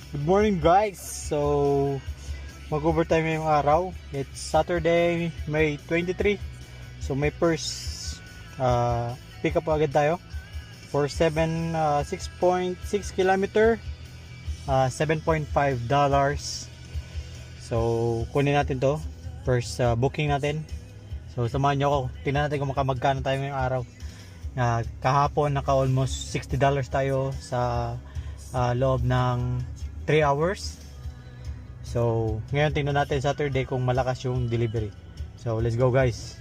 Good morning guys! So, mag-overtime ngayong araw. It's Saturday, May 23. So, may first pick up agad tayo for 6.6 kilometer, $7.5. So, kunin natin to. First booking natin. So, samahan nyo ako. Tingnan natin kung magkano tayo ngayong araw. Kahapon naka almost $60 tayo sa loob ng 3 hours. So ngayon tingnan natin Saturday kung malakas yung delivery. So let's go guys,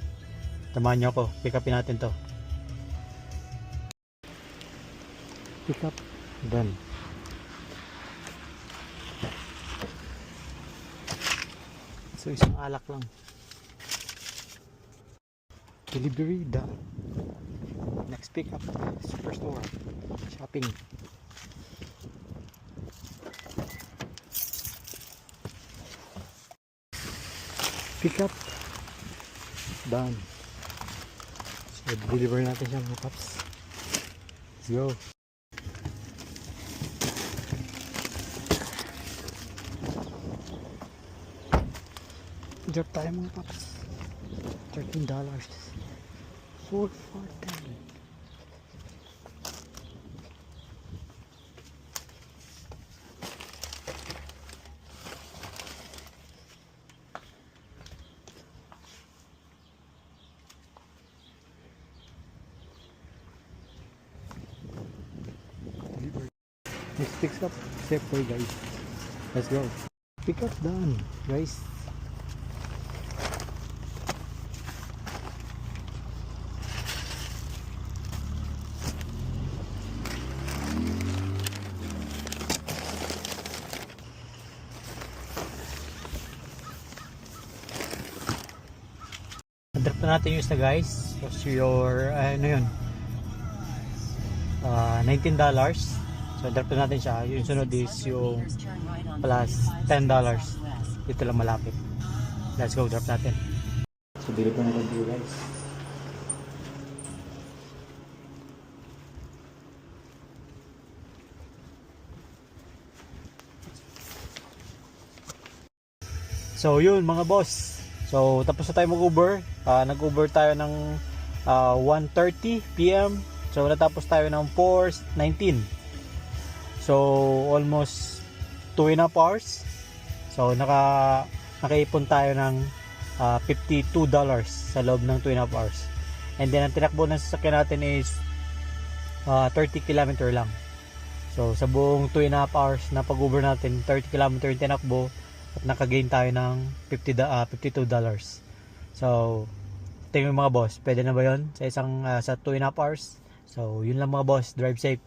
tamahan nyo ako, pick upin natin to. Pick up done. So isang alak lang. Delivery done. Next pick up, superstore shopping. Pick up done. So deliver natin siya mga paps. Let's go. Drop tayo mga paps. $13 4 for 10. Next pick up, safe way guys. Let's go. Pick up done guys. Drop na natin yung isa guys. What's your ano yun, $19. So drop na natin siya. Yung sunod is yung plus $10. Dito lang malapit. Let's go, drop natin. So deliver na natin dito guys. So yun mga boss. So tapos na tayo mag-Uber. Nag-Uber tayo ng 1:30 PM. So natapos tayo ng 4:19. So almost 2.5 hours. So nakaipon tayo ng $52 sa loob ng 2.5 hours. And then ang tinakbo ng sasakyan natin is 30 km lang. So sa buong 2.5 hours na pag-Uber natin, 30 km yung tinakbo at nakagain tayo ng $52. So tingnan mga boss, pwede na ba yun sa isang sa 2.5 hours? So yun lang mga boss, drive safe.